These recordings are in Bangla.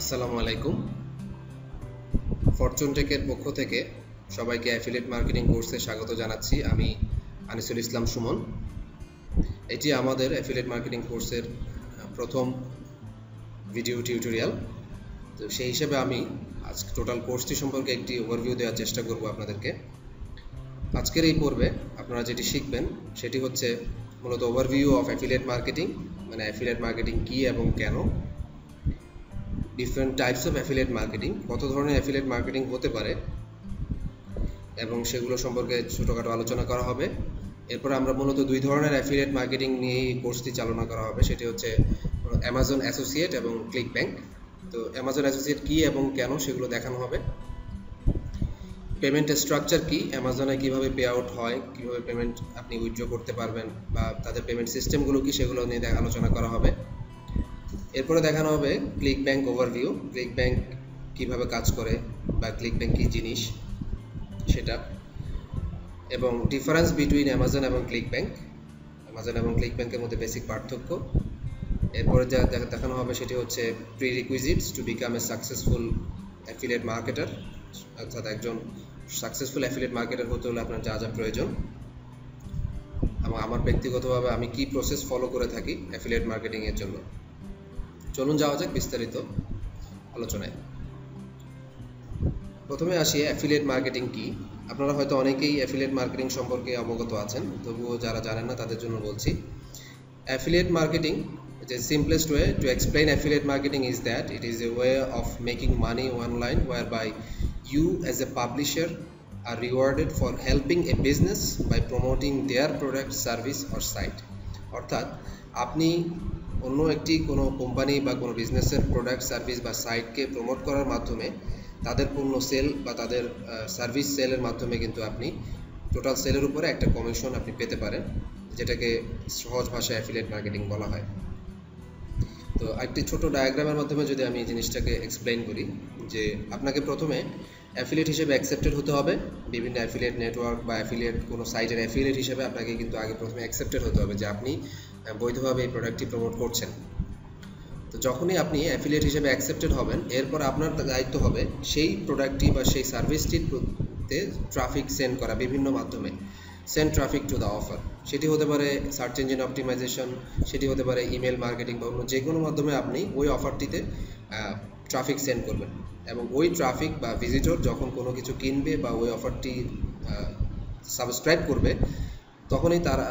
আসসালামু আলাইকুম। ফরচুন টেকের পক্ষ থেকে সবাইকে অ্যাফিলিয়েট মার্কেটিং কোর্সে স্বাগত জানাচ্ছি। আমি আনিসুল ইসলাম সুমন। এটি আমাদের অ্যাফিলিয়েট মার্কেটিং কোর্সের প্রথম ভিডিও টিউটোরিয়াল। তো সেই হিসেবে আমি আজ টোটাল কোর্সটি সম্পর্কে একটি ওভারভিউ দেওয়ার চেষ্টা করব আপনাদেরকে। আজকের এই পর্বে আপনারা যেটি শিখবেন সেটি হচ্ছে মূলত ওভারভিউ অফ অ্যাফিলিয়েট মার্কেটিং, মানে অ্যাফিলিয়েট মার্কেটিং কী এবং কেন, different types of affiliate marketing, কত ধরনের অ্যাফিলিয়েট মার্কেটিং হতে পারে এবং সেগুলো সম্পর্কে ছোটোখাটো আলোচনা করা হবে। এরপর আমরা মূলত দুই ধরনের অ্যাফিলিয়েট মার্কেটিং নিয়ে এই কোর্সটি চালনা করা হবে, সেটি হচ্ছে অ্যামাজন অ্যাসোসিয়েট এবং ক্লিক ব্যাংক। তো অ্যামাজন অ্যাসোসিয়েট কী এবং কেন সেগুলো দেখানো হবে। পেমেন্টের স্ট্রাকচার কী, অ্যামাজনে কীভাবে পে আউট হয়, কীভাবে পেমেন্ট আপনি উইথড্র করতে পারবেন বা তাদের পেমেন্ট সিস্টেমগুলো কী সেগুলো নিয়ে আলোচনা করা হবে। এরপরে দেখানো হবে click bank overview, click bank কীভাবে কাজ করে বা ক্লিক ব্যাংক কী জিনিস সেটা, এবং ডিফারেন্স বিটুইন অ্যামাজন এবং ক্লিক ব্যাংক, অ্যামাজন এবং ক্লিক ব্যাংকের মধ্যে বেসিক পার্থক্য। এরপরে যা দেখানো হবে সেটি হচ্ছে prerequisites to become a successful affiliate marketer, অর্থাৎ একজন সাকসেসফুল অ্যাফিলিয়েট মার্কেটার হতে হলে আপনার যা যা প্রয়োজন, এবং আমার ব্যক্তিগতভাবে আমি কি প্রসেস ফলো করে থাকি অ্যাফিলিয়েট মার্কেটিংয়ের জন্য। চলুন যাওয়া যাক বিস্তারিত আলোচনায়। প্রথমে আসি অ্যাফিলিয়েট মার্কেটিং কি। আপনারা হয়তো অনেকেই অ্যাফিলিয়েট মার্কেটিং সম্পর্কে অবগত আছেন, তবুও যারা জানেন না তাদের জন্য বলছি। Affiliate marketing, the simplest way to explain affiliate marketing is that it is a way of making money online whereby you as a publisher are rewarded for helping a business by promoting their product, service or site। অর্থাৎ আপনি অন্য একটি কোনো কোম্পানি বা কোনো বিজনেসের প্রোডাক্ট, সার্ভিস বা সাইটকে প্রমোট করার মাধ্যমে তাদের পণ্য সেল বা তাদের সার্ভিস সেলের মাধ্যমে কিন্তু আপনি টোটাল সেলের উপরে একটা কমিশন আপনি পেতে পারেন, যেটাকে সহজ ভাষায় অ্যাফিলিয়েট মার্কেটিং বলা হয়। তো একটি ছোট ডায়াগ্রামের মাধ্যমে যদি আমি এই জিনিসটাকে এক্সপ্লেইন করি, যে আপনাকে প্রথমে অ্যাফিলিয়েট হিসেবে অ্যাকসেপ্টেড হতে হবে বিভিন্ন অ্যাফিলিয়েট নেটওয়ার্ক বা অ্যাফিলিয়েট কোনো সাইটের অ্যাফিলিয়েট হিসেবে আপনাকে কিন্তু আগে প্রথমে অ্যাকসেপ্টেড হতে হবে যে আপনি বৈধভাবে এই প্রোডাক্টটি প্রমোট করছেন। তো যখনই আপনি অ্যাফিলিয়েট হিসেবে অ্যাকসেপ্টেড হবেন, এরপর আপনার দায়িত্ব হবে সেই প্রোডাক্টটি বা সেই সার্ভিসটিতে ট্রাফিক সেন্ড করা বিভিন্ন মাধ্যমে, send traffic to the offer. সেটি হতে পারে সার্চ ইঞ্জিন অপটিমাইজেশন, সেটি হতে পারে ইমেল মার্কেটিং বা অন্য যে কোনো মাধ্যমে আপনি ওই অফারটিতে ট্রাফিক সেন্ড করবেন, এবং ওই ট্রাফিক বা ভিজিটর যখন কোনো কিছু কিনবে বা ওই অফারটি সাবস্ক্রাইব করবে, তখনই তারা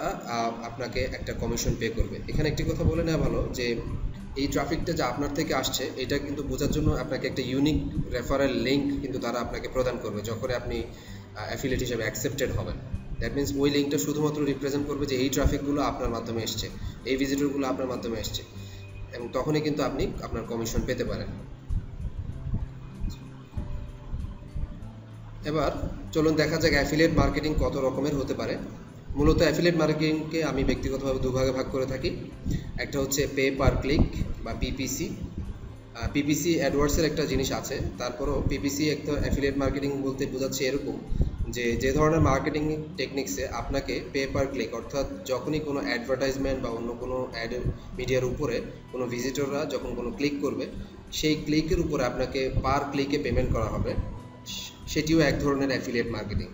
আপনাকে একটা কমিশন পে করবে। এখানে একটি কথা বলে নেওয়া ভালো যে এই ট্রাফিকটা যা আপনার থেকে আসছে, এটা কিন্তু বোঝার জন্য আপনাকে একটা ইউনিক রেফারেল লিঙ্ক কিন্তু তারা আপনাকে প্রদান করবে যখন আপনি অ্যাফিলিয়েট হিসেবে অ্যাকসেপ্টেড হবেন। দ্যাট মিনস ওই লিঙ্কটা শুধুমাত্র রিপ্রেজেন্ট করবে যে এই ট্রাফিকগুলো আপনার মাধ্যমে এসছে, এই ভিজিটরগুলো আপনার মাধ্যমে এসছে, এবং তখনই কিন্তু আপনি আপনার কমিশন পেতে পারেন। এবার চলুন দেখা যাক অ্যাফিলিয়েট মার্কেটিং কত রকমের হতে পারে। মূলত অ্যাফিলিয়েট মার্কেটিংকে আমি ব্যক্তিগতভাবে দুভাগে ভাগ করে থাকি। একটা হচ্ছে পে পার ক্লিক বা পিপিসি। পিপিসি অ্যাডওয়ার্ডসের একটা জিনিস আছে, তারপরও পিপিসি একটা অ্যাফিলিয়েট মার্কেটিং বলতে বোঝাচ্ছে এরকম যে ধরনের মার্কেটিং টেকনিক্সে আপনাকে পে পার ক্লিক, অর্থাৎ যখনই কোনো অ্যাডভার্টাইজমেন্ট বা অন্য কোনো অ্যাড মিডিয়ার উপরে কোনো ভিজিটররা যখন কোনো ক্লিক করবে, সেই ক্লিকের উপরে আপনাকে পার ক্লিকে পেমেন্ট করা হবে, সেটিও এক ধরনের অ্যাফিলিয়েট মার্কেটিং।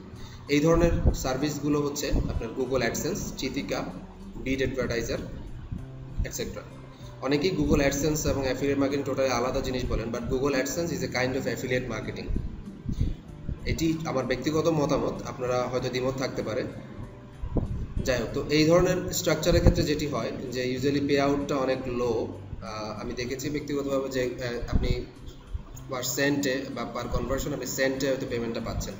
এই ধরনের সার্ভিসগুলো হচ্ছে আপনার গুগল অ্যাডসেন্স, চিতিকা, বিড অ্যাডভার্টাইজার এটসেট্রা। অনেকেই গুগল অ্যাডসেন্স এবং অ্যাফিলিয়েট মার্কেটিং টোটালি আলাদা জিনিস বলেন, but Google AdSense is a kind of affiliate marketing. এটি আমার ব্যক্তিগত মতামত, আপনারা হয়তো দ্বিমত থাকতে পারে। যাই হোক, তো এই ধরনের স্ট্রাকচারের ক্ষেত্রে যেটি হয় যে ইউজুয়ালি পে আউটটা অনেক লো। আমি দেখেছি ব্যক্তিগতভাবে যে আপনি পার সেন্টে বা পার কনভার্সন আপনি সেন্টে হয়তো পেমেন্টটা পাচ্ছেন।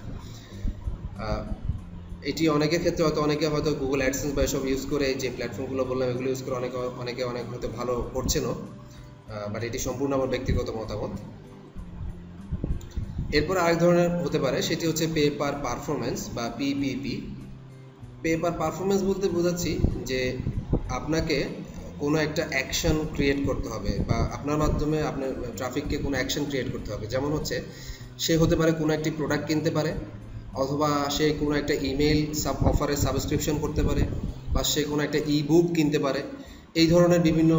এটি অনেকের ক্ষেত্রে অনেকে হয়তো গুগল অ্যাডসেন্স বা এসব ইউজ করে, যে প্ল্যাটফর্মগুলো বললাম এগুলো ইউজ করে অনেকে হয়তো ভালো করছেনও, বাট এটি সম্পূর্ণ আমার ব্যক্তিগত মতামত। এরপর আরেক ধরনের হতে পারে, সেটি হচ্ছে পে পার পারফরমেন্স বা পিপিপি। পে পার পারফরমেন্স বলতে বোঝাচ্ছি যে আপনাকে কোনো একটা অ্যাকশন ক্রিয়েট করতে হবে বা আপনার মাধ্যমে আপনার ট্রাফিককে কোনো অ্যাকশন ক্রিয়েট করতে হবে। যেমন হচ্ছে সে হতে পারে কোনো একটি প্রোডাক্ট কিনতে পারে, অথবা সে কোনো একটা ইমেল অফারে সাবস্ক্রিপশন করতে পারে, বা সে কোনো একটা ই বুক কিনতে পারে। এই ধরনের বিভিন্ন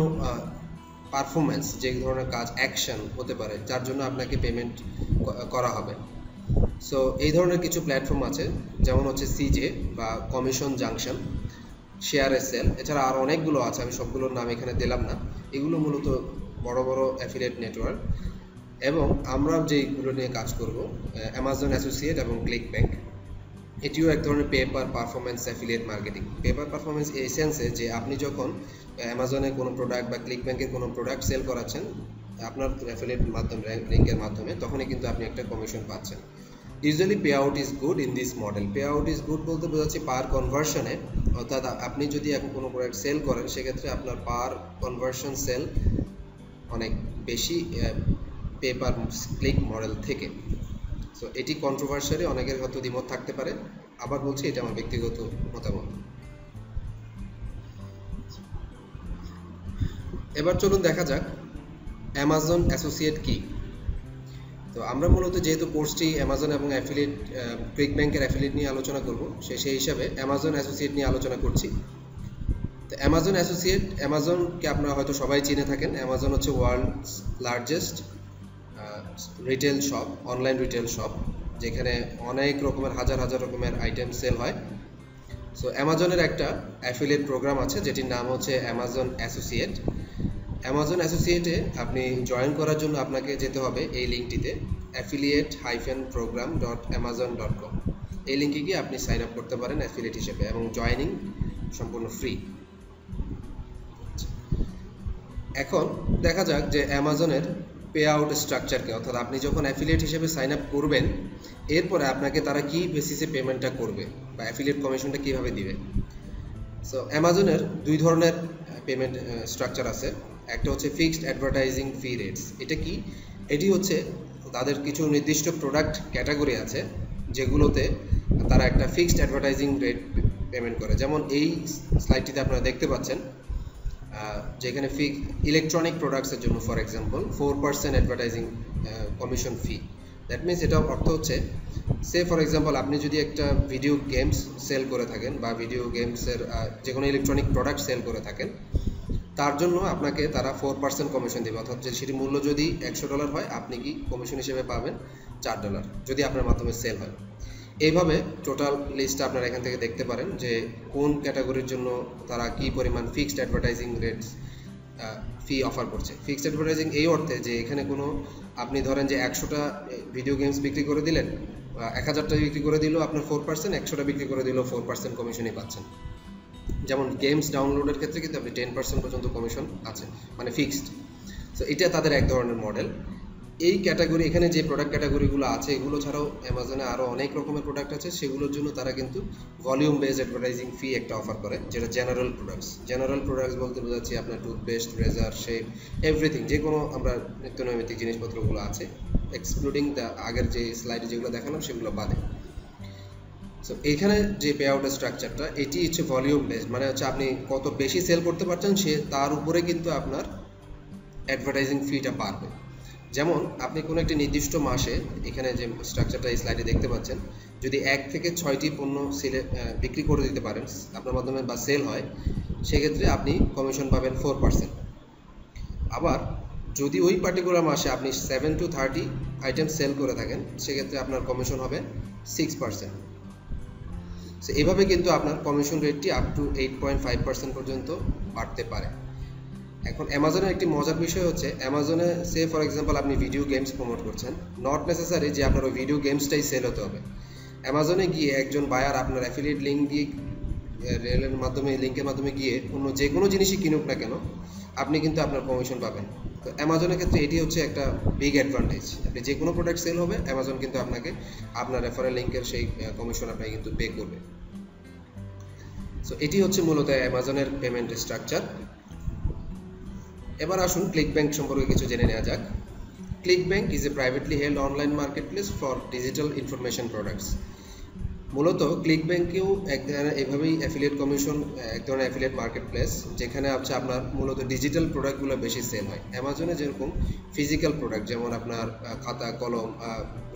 পারফরম্যান্স, যে ধরনের কাজ অ্যাকশন হতে পারে যার জন্য আপনাকে পেমেন্ট করা হবে। সো এই ধরনের কিছু প্ল্যাটফর্ম আছে, যেমন হচ্ছে সিজে বা কমিশন জাংশন, শেয়ার সেল, এছাড়া আর অনেকগুলো আছে, আমি সবগুলোর নাম এখানে দিলাম না। এগুলো মূলত বড় বড় অ্যাফিলিয়েট নেটওয়ার্ক। এবং আমরা যেগুলো নিয়ে কাজ করব, অ্যামাজন অ্যাসোসিয়েট এবং ক্লিকব্যাংক, এটিও এক ধরনের paper performance affiliate marketing. Paper performance এই সেন্সে যে আপনি যখন অ্যামাজনে কোনো প্রোডাক্ট বা ক্লিকব্যাংকের কোনো প্রোডাক্ট সেল করাচ্ছেন আপনার অ্যাফিলিয়েট মাধ্যমে, লিঙ্কের মাধ্যমে, তখনই কিন্তু আপনি একটা কমিশন পাচ্ছেন। Usually pay out is good in this model. Pay out is good বলতে বোঝাচ্ছে পার কনভার্সনে, অর্থাৎ আপনি যদি এখন কোনো প্রোডাক্ট সেল করেন সেক্ষেত্রে আপনার পার কনভার্সন সেল অনেক বেশি পে পার ক্লিক মডেল থেকে। সো এটি কন্ট্রোভার্সিয়ালি, অনেকের হয়তো দ্বিমত থাকতে পারে, আবার বলছি এটা আমার ব্যক্তিগত মতামত। এবার চলুন দেখা যাক অ্যামাজন অ্যাসোসিয়েট কি। তো আমরা মূলত যেহেতু কোর্সটি অ্যামাজন এবং অ্যাফিলিয়েট ক্লিকব্যাংকের অ্যাফিলিয়েট নিয়ে আলোচনা করব, সেই হিসাবে অ্যামাজন অ্যাসোসিয়েট নিয়ে আলোচনা করছি। তো অ্যামাজন অ্যাসোসিয়েট, অ্যামাজনকে আপনারা হয়তো সবাই চিনে থাকেন। অ্যামাজন হচ্ছে world's largest retail shop, online retail shop, যেখানে অনেক রকমের হাজার হাজার রকমের আইটেম সেল হয়। সো অ্যামাজনের একটা অ্যাফিলিয়েট প্রোগ্রাম আছে যেটির নাম হচ্ছে অ্যামাজন অ্যাসোসিয়েট। অ্যামাজন অ্যাসোসিয়েটে আপনি জয়েন করার জন্য আপনাকে যেতে হবে এই লিঙ্কটিতে, affiliate-program.amazon.com। এই লিঙ্কে গিয়ে আপনি সাইন আপ করতে পারেন অ্যাফিলিয়েট হিসেবে, এবং জয়েনিং সম্পূর্ণ ফ্রি। এখন দেখা যাক যে অ্যামাজনের পে আউট স্ট্রাকচারকে, অর্থাৎ আপনি যখন অ্যাফিলিয়েট হিসেবে সাইন আপ করবেন এরপরে আপনাকে তারা কি বেসিসে পেমেন্টটা করবে বা অ্যাফিলিয়েট কমিশনটা কিভাবে দিবে। সো অ্যামাজনের দুই ধরনের পেমেন্ট স্ট্রাকচার আছে। একটা হচ্ছে ফিক্সড অ্যাডভার্টাইজিং ফি রেটস। এটা কি? এটি হচ্ছে তাদের কিছু নির্দিষ্ট প্রোডাক্ট ক্যাটাগরি আছে যেগুলোতে তারা একটা ফিক্সড অ্যাডভার্টাইজিং রেট পেমেন্ট করে। যেমন এই স্লাইডটিতে আপনারা দেখতে পাচ্ছেন যেখানে ইলেকট্রনিক প্রোডাক্টসের জন্য for example 4% advertising commission fee. That means এটার অর্থ হচ্ছে, সে ফর এক্সাম্পল আপনি যদি একটা ভিডিও গেমস সেল করে থাকেন বা ভিডিও গেমসের যে কোনো ইলেকট্রনিক প্রোডাক্ট সেল করে থাকেন, তার জন্য আপনাকে তারা 4% কমিশন দেবে। অর্থাৎ যে সেটি মূল্য যদি $100 হয়, আপনি কি কমিশন হিসেবে পাবেন $4 যদি আপনার মাধ্যমে সেল হয়। এইভাবে টোটাল লিস্টটা আপনারা এখান থেকে দেখতে পারেন যে কোন ক্যাটাগরির জন্য তারা কি পরিমাণ ফিক্সড অ্যাডভার্টাইজিং রেটস ফি অফার করছে। ফিক্সড অ্যাডভার্টাইজিং এই অর্থে যে এখানে কোনো, আপনি ধরেন যে 100টা ভিডিও গেমস বিক্রি করে দিলেন, 1000টা বিক্রি করে দিলেও আপনার 4%, 100টা বিক্রি করে দিলেও 4% কমিশনই পাচ্ছেন। যেমন গেমস ডাউনলোডের ক্ষেত্রে কিন্তু আপনি 10% পর্যন্ত কমিশন আছে, মানে ফিক্সড। সো এটা তাদের এক ধরনের মডেল। এই ক্যাটাগরি, এখানে যে প্রোডাক্ট ক্যাটাগরিগুলো আছে এগুলো ছাড়াও অ্যামাজনে আরও অনেক রকমের প্রোডাক্ট আছে, সেগুলোর জন্য তারা কিন্তু ভলিউম বেসড অ্যাডভার্টাইজিং ফি একটা অফার করে, যেটা জেনারেল প্রোডাক্টস। জেনারেল প্রোডাক্টস বলতে বোঝাচ্ছি আপনার টুথপেস্ট, রেজার, শেভ, এভরিথিং, যে কোনো আমরা নিত্যনৈমিত্তিক জিনিসপত্রগুলো আছে, এক্সক্লুডিং দ্য আগের যে স্লাইডে যেগুলো দেখালাম সেগুলো বাদে। সো এইখানে যে পে আউটের স্ট্রাকচারটা, এটি হচ্ছে ভলিউম বেসড, মানে হচ্ছে আপনি কত বেশি সেল করতে পারছেন তার উপরে কিন্তু আপনার অ্যাডভার্টাইজিং ফিটা পারবে। যেমন আপনি কোনো একটি নির্দিষ্ট মাসে, এখানে যে স্ট্রাকচারটা এই স্লাইডে দেখতে পাচ্ছেন, যদি 1 থেকে 6টি পণ্য বিক্রি করে দিতে পারেন আপনার মাধ্যমে বা সেল হয়, সেক্ষেত্রে আপনি কমিশন পাবেন 4%। আবার যদি ওই পার্টিকুলার মাসে আপনি 7 to 30 আইটেম সেল করে থাকেন, সেক্ষেত্রে আপনার কমিশন হবে 6%। সো এভাবে কিন্তু আপনার কমিশন রেটটি আপ টু 8.5% পর্যন্ত বাড়তে পারে। এখন অ্যামাজনের একটি মজার বিষয় হচ্ছে, অ্যামাজনে সে ফর এক্সাম্পল আপনি ভিডিও গেমস প্রমোট করছেন, নট নেসেসারি যে আপনার ওই ভিডিও গেমসটাই সেল হতে হবে। অ্যামাজনে গিয়ে একজন বায়ার আপনার অ্যাফিলিয়েট লিঙ্ক দিয়ে, রেলের মাধ্যমে, লিঙ্কের মাধ্যমে গিয়ে অন্য যে কোনো জিনিসই কিনুক না কেন, আপনি কিন্তু আপনার কমিশন পাবেন। তো অ্যামাজনের ক্ষেত্রে এটি হচ্ছে একটা বিগ অ্যাডভান্টেজ। আপনি যে কোনো প্রোডাক্ট সেল হবে, অ্যামাজন কিন্তু আপনাকে আপনার রেফারেল লিঙ্কের সেই কমিশন আপনাকে কিন্তু পে করবে। সো এটি হচ্ছে মূলত অ্যামাজনের পেমেন্ট স্ট্রাকচার। এবার আসুন ক্লিকব্যাংক সম্পর্কে কিছু জেনে নেওয়া যাক। ClickBank is a privately held online marketplace for digital information products. মূলত ক্লিকব্যাংকেও এক ধরনের এভাবেই অ্যাফিলিয়েট কমিশন, এক ধরনের অ্যাফিলিয়েট মার্কেটপ্লেস, যেখানে হচ্ছে আপনার মূলত ডিজিটাল প্রোডাক্টগুলো বেশি সেল হয়। অ্যামাজনে যেরকম ফিজিক্যাল প্রোডাক্ট, যেমন আপনার খাতা, কলম,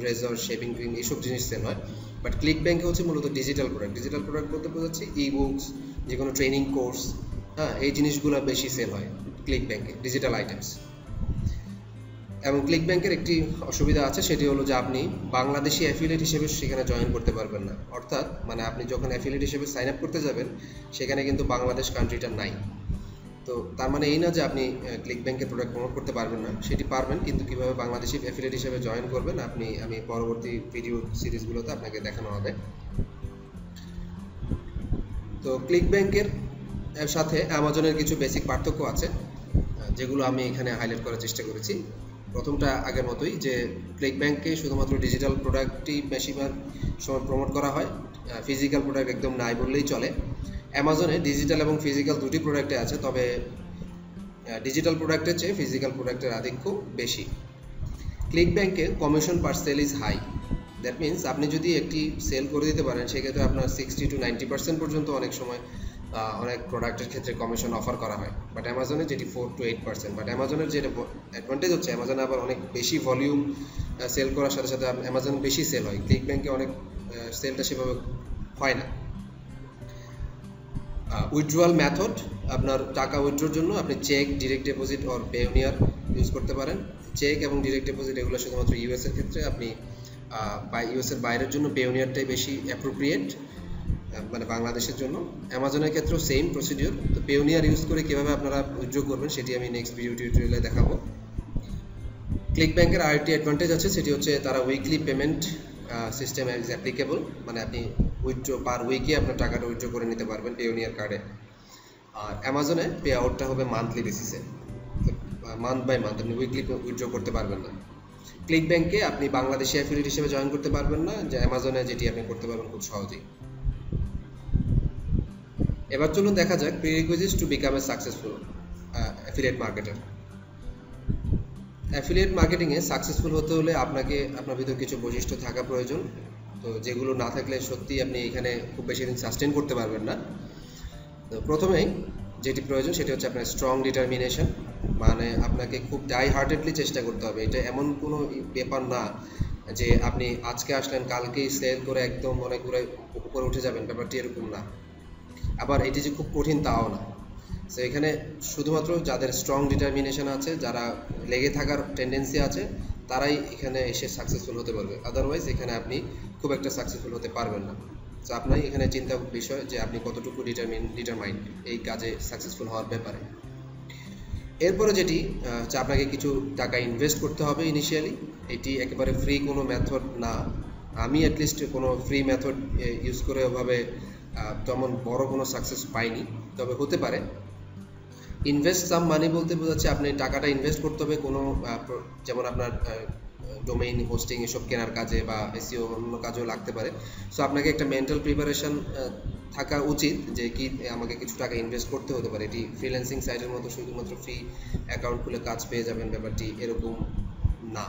রেজার, শেভিং ক্রিম, এইসব জিনিস সেল হয়, বাট ক্লিকব্যাংকে হচ্ছে মূলত ডিজিটাল প্রোডাক্ট। ডিজিটাল প্রোডাক্ট বলতে বোঝাচ্ছি ই বুকস, যে কোনো ট্রেনিং কোর্স, এই জিনিসগুলো বেশি সেল হয় ক্লিকব্যাংকে ডিজিটাল আইটেমস। এবং ক্লিকব্যাংকের একটি অসুবিধা আছে, সেটি হলো যে আপনি বাংলাদেশি অ্যাফিলিয়েট হিসেবে সেখানে জয়েন করতে পারবেন না। অর্থাৎ মানে আপনি যখন অ্যাফিলিয়েট হিসেবে সাইন আপ করতে যাবেন সেখানে কিন্তু বাংলাদেশ কান্ট্রিটা নাই। তো তার মানে এই না যে আপনি ক্লিকব্যাংকের প্রোডাক্ট প্রমোট করতে পারবেন না, সেটি পারবেন, কিন্তু কিভাবে বাংলাদেশি অ্যাফিলিয়েট হিসেবে জয়েন করবেন আমি পরবর্তী ভিডিও সিরিজগুলোতে আপনাকে দেখানো হবে। তো ক্লিকব্যাংকের সাথে অ্যামাজনের কিছু বেসিক পার্থক্য আছে যেগুলো আমি এখানে হাইলাইট করার চেষ্টা করেছি। প্রথমটা আগের মতোই, যে ক্লিকব্যাংকে শুধুমাত্র ডিজিটাল প্রোডাক্টই বেশিরভাগ সময় প্রমোট করা হয়, ফিজিক্যাল প্রোডাক্ট একদম নাই বললেই চলে। অ্যামাজনে ডিজিটাল এবং ফিজিক্যাল দুটি প্রোডাক্টে আছে, তবে ডিজিটাল প্রোডাক্টের চেয়ে ফিজিক্যাল প্রোডাক্টের আধিক্য বেশি। ক্লিকব্যাংকে commission per sale is high. That means আপনি যদি একটি সেল করে দিতে পারেন সেক্ষেত্রে আপনার 60 to 90% পর্যন্ত অনেক সময় অনেক প্রোডাক্টের ক্ষেত্রে কমিশন অফার করা হয়, বাট অ্যামাজনে যেটি 4 to 8%। বাট অ্যামাজনের যেটা অ্যাডভান্টেজ হচ্ছে, অ্যামাজনে আবার অনেক বেশি ভলিউম সেল করার সাথে সাথে অ্যামাজন বেশি সেল হয়, ক্লিকব্যাংকে অনেক সেলটা সেভাবে হয় না। উইথড্রয়াল মেথড, আপনার টাকা উইথড্রোর জন্য আপনি check, direct deposit or Payoneer use করতে পারেন। চেক এবং ডিরেক্ট ডিপোজিট এগুলো শুধুমাত্র ইউএস এর ক্ষেত্রে, আপনি ইউএস এর বাইরের জন্য পেওনিয়ারটাই বেশি অ্যাপ্রোপ্রিয়েট, মানে বাংলাদেশের জন্য। অ্যামাজনের ক্ষেত্রেও সেম প্রসিডিওর। তো পেওনিয়ার ইউজ করে কীভাবে আপনারা উইথড্র করবেন সেটি আমি নেক্সট ভিডিও টিউটোরিয়ালে দেখাবো। ক্লিকব্যাংকের আরেকটি অ্যাডভান্টেজ আছে, সেটি হচ্ছে তারা weekly payment system is applicable, মানে আপনি উইথড্র পার উইকে আপনার টাকাটা উইথড্র করে নিতে পারবেন পেওনিয়ার কার্ডে। আর অ্যামাজনে পে আউটটা হবে মান্থলি বেসিসে, মান্থ বাই মান্থ, আপনি উইকলি উইথড্র করতে পারবেন না। ক্লিকব্যাংকে আপনি বাংলাদেশি অ্যাফিলিয়েট হিসেবে জয়েন করতে পারবেন না, যে অ্যামাজনে যেটি আপনি করতে পারবেন খুব সহজেই। এবার চলুন দেখা যাক prerequisites to become a successful affiliate marketer. Affiliate মার্কেটিংয়ে সাকসেসফুল হতে হলে আপনার ভিতর কিছু বৈশিষ্ট্য থাকা প্রয়োজন, তো যেগুলো না থাকলে সত্যি আপনি এখানে খুব বেশি দিন সাস্টেন করতে পারবেন না। তো প্রথমেই যেটি প্রয়োজন সেটি হচ্ছে আপনার স্ট্রং ডিটারমিনেশন, মানে আপনাকে খুব ডাই হার্টেডলি চেষ্টা করতে হবে। এটা এমন কোনো ব্যাপার না যে আপনি আজকে আসলেন কালকেই সেল করে একদম মনে করে উপরে উঠে যাবেন, ব্যাপারটি এরকম না। আবার এটি যে খুব কঠিন তাও না। সো এখানে শুধুমাত্র যাদের স্ট্রং ডিটারমিনেশন আছে, যারা লেগে থাকার টেন্ডেন্সি আছে, তারাই এখানে এসে সাকসেসফুল হতে পারবে। আদারওয়াইজ এখানে আপনি খুব একটা সাকসেসফুল হতে পারবেন না। সো আপনার এখানে চিন্তার বিষয় যে আপনি কতটুকু ডিটারমাইন্ড এই কাজে সাকসেসফুল হওয়ার ব্যাপারে। এরপরে যেটি আপনাকে কিছু টাকা ইনভেস্ট করতে হবে ইনিশিয়ালি। এটি একেবারে ফ্রি কোনো মেথড না, আমি অ্যাটলিস্ট কোনো ফ্রি মেথড ইউজ করে ওভাবে তেমন বড় কোনো সাকসেস পাইনি, তবে হতে পারে। ইনভেস্ট সাম মানি বলতে বোঝাচ্ছে আপনি টাকাটা ইনভেস্ট করতে হবে কোনো, যেমন আপনার ডোমেইন হোস্টিং এসব কেনার কাজে বা এসইও অন্য কাজেও লাগতে পারে। সো আপনাকে একটা মেন্টাল প্রিপারেশন থাকা উচিত যে কি আমাকে কিছু টাকা ইনভেস্ট করতে হতে পারে। এটি ফ্রিল্যান্সিং সাইটের মতো শুধুমাত্র ফ্রি অ্যাকাউন্ট খুলে কাজ পেয়ে যাবেন, ব্যাপারটি এরকম না।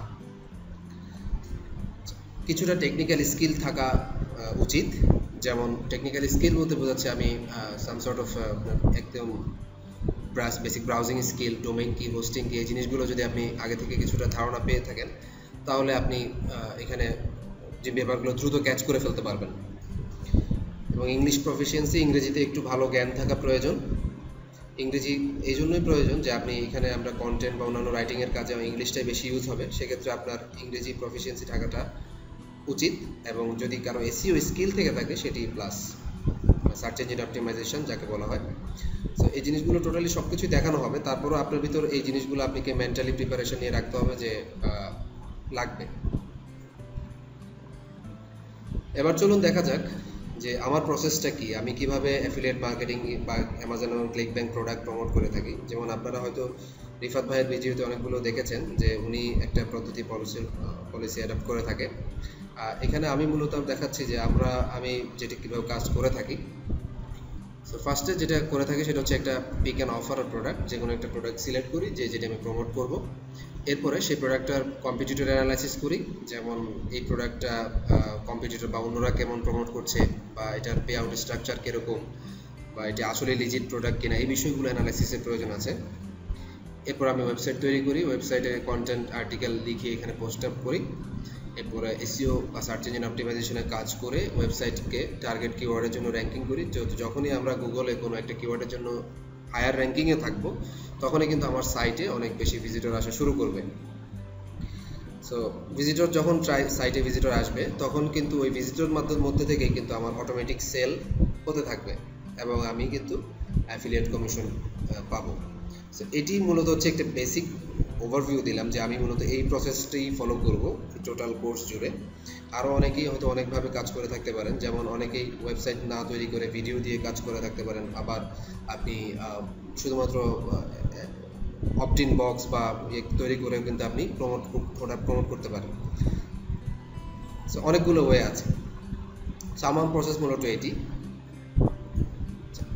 কিছুটা টেকনিক্যাল স্কিল থাকা উচিত, যেমন টেকনিক্যাল স্কিল বলতে বোঝাচ্ছে আমি সাম সর্ট অফ একদম বেসিক ব্রাউজিং স্কিল, ডোমেইন কি, হোস্টিং কি, এই জিনিসগুলো যদি আপনি আগে থেকে কিছুটা ধারণা পেয়ে থাকেন তাহলে আপনি এখানে যে ব্যাপারগুলো দ্রুত ক্যাচ করে ফেলতে পারবেন। এবং ইংলিশ প্রফিসিয়েন্সি, ইংরেজিতে একটু ভালো জ্ঞান থাকা প্রয়োজন। ইংরেজি এই জন্যই প্রয়োজন যে আপনি এখানে আমরা কন্টেন্ট বা অন্যান্য রাইটিংয়ের কাজে ইংলিশটাই বেশি ইউজ হবে, সেক্ষেত্রে আপনার ইংরেজি প্রফিসিয়েন্সি থাকাটা উচিত। এবং যদি কারো এসইও স্কিল থেকে থাকে সেটি প্লাস, সার্চ ইঞ্জিন অপটিমাইজেশন যাকে বলা হয়। সো এই জিনিসগুলো টোটালি সব কিছুই দেখানো হবে, তারপরও আপনার ভিতর এই জিনিসগুলো আপনাকে মেন্টালি প্রিপারেশন নিয়ে রাখতে হবে যে লাগবে। এবার চলুন দেখা যাক যে আমার প্রসেসটা কি, আমি কিভাবে অ্যাফিলিয়েট মার্কেটিং বা অ্যামাজন এবং ক্লিকব্যাংক প্রোডাক্ট প্রমোট করে থাকি। যেমন আপনারা হয়তো রিফাত ভাইয়ের ভিডিওতে অনেকগুলো দেখেছেন যে উনি একটা পদ্ধতি পলিসি অ্যাডাপ্ট করে থাকে। এখানে আমি মূলত দেখাচ্ছি যে আমি যেটি কীভাবে কাজ করে থাকি। সো ফার্স্টে যেটা করে থাকি সেটা হচ্ছে একটা পিক অ্যান্ড অফার প্রোডাক্ট, যে কোনো একটা প্রোডাক্ট সিলেক্ট করি যেটা আমি প্রমোট করব। এরপরে সেই প্রোডাক্টটার কম্পিটিটর অ্যানালাইসিস করি, যেমন এই প্রোডাক্টটা কম্পিটিটর বা অন্যরা কেমন প্রমোট করছে, বা এটার পে আউট স্ট্রাকচার কীরকম, বা এটা আসলে লিজিট প্রোডাক্ট কিনা, এই বিষয়গুলো অ্যানালাইসিসের প্রয়োজন আছে। এরপর আমি ওয়েবসাইট তৈরি করি, ওয়েবসাইটে কন্টেন্ট আর্টিকেল লিখে এখানে পোস্ট আপ করি। এরপরে এসইও বা সার্চ ইঞ্জিন অপটিমাইজেশনের কাজ করে ওয়েবসাইটকে টার্গেট কিওয়ার্ডের জন্য র্যাঙ্কিং করি। যখনই আমরা গুগলে কোনো একটা কিওয়ার্ডের জন্য হায়ার র্যাঙ্কিংয়ে থাকবো, তখনই কিন্তু আমার সাইটে অনেক বেশি ভিজিটর আসা শুরু করবে। সো ভিজিটর যখন সাইটে ভিজিটর আসবে, তখন কিন্তু ওই ভিজিটর মধ্যে থেকেই কিন্তু আমার অটোমেটিক সেল হতে থাকবে এবং আমি কিন্তু অ্যাফিলিয়েট কমিশন পাবো। সো এটি মূলত হচ্ছে একটা বেসিক ওভারভিউ দিলাম যে আমি মূলত এই প্রসেসটাই ফলো করব টোটাল কোর্স জুড়ে। আরও অনেকেই হয়তো অনেকভাবে কাজ করে থাকতে পারেন, যেমন অনেকেই ওয়েবসাইট না তৈরি করে ভিডিও দিয়ে কাজ করে থাকতে পারেন, আবার আপনি শুধুমাত্র অপটিন বক্স বা তৈরি করে কিন্তু আপনি প্রোডাক্ট প্রমোট করতে পারেন। সো অনেকগুলো ওয়ে আছে। সো আমার প্রসেস মূলত এটি।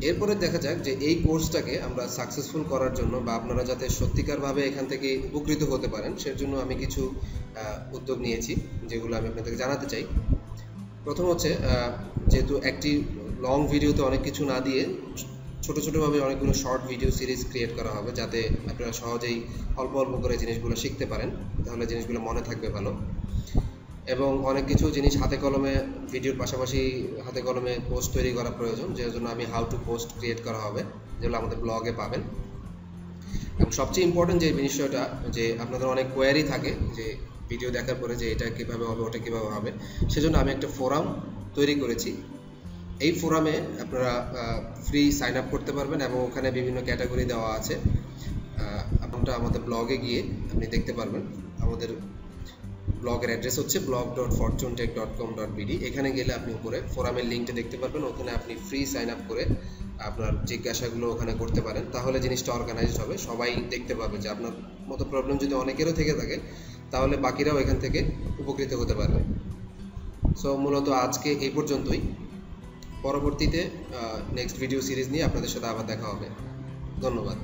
এরপরে দেখা যাক যে এই কোর্সটাকে আমরা সাকসেসফুল করার জন্য বা আপনারা যাতে সত্যিকারভাবে এখান থেকে উপকৃত হতে পারেন, সেজন্য আমি কিছু উদ্যোগ নিয়েছি যেগুলো আমি আপনাদেরকে জানাতে চাই। প্রথম হচ্ছে, যেহেতু একটি লং ভিডিওতে অনেক কিছু না দিয়ে ছোটো ছোটোভাবে অনেকগুলো শর্ট ভিডিও সিরিজ ক্রিয়েট করা হবে, যাতে আপনারা সহজেই অল্প অল্প করে জিনিসগুলো শিখতে পারেন, তাহলে জিনিসগুলো মনে থাকবে ভালো। এবং অনেক কিছু জিনিস হাতে কলমে, ভিডিওর পাশাপাশি হাতে কলমে পোস্ট তৈরি করা প্রয়োজন, যার জন্য আমি হাউ টু পোস্ট ক্রিয়েট করা হবে, যেগুলো আমাদের ব্লগে পাবেন। এবং সবচেয়ে ইম্পর্টেন্ট যে বিষয়টা, যে আপনাদের অনেক কোয়ারি থাকে যে ভিডিও দেখার পরে যে এটা কীভাবে হবে, ওটা কীভাবে হবে, সেজন্য আমি একটা ফোরাম তৈরি করেছি। এই ফোরামে আপনারা ফ্রি সাইন আপ করতে পারবেন এবং ওখানে বিভিন্ন ক্যাটাগরি দেওয়া আছে। আপনারা আমাদের ব্লগে গিয়ে আপনি দেখতে পারবেন। আমাদের ব্লগের অ্যাড্রেস হচ্ছে blog.fortunetech.com.bd। এখানে গেলে আপনি উপরে ফোরামের লিঙ্কটা দেখতে পারবেন, ওখানে আপনি ফ্রি সাইন আপ করে আপনার জিজ্ঞাসাগুলো ওখানে করতে পারেন। তাহলে জিনিসটা অর্গানাইজড হবে, সবাই দেখতে পাবে যে আপনার মতো প্রবলেম যদি অনেকেরও থেকে থাকে, তাহলে বাকিরাও এখান থেকে উপকৃত হতে পারবে। সো মূলত আজকে এই পর্যন্তই। পরবর্তীতে নেক্সট ভিডিও সিরিজ নিয়ে আপনাদের সাথে আবার দেখা হবে। ধন্যবাদ।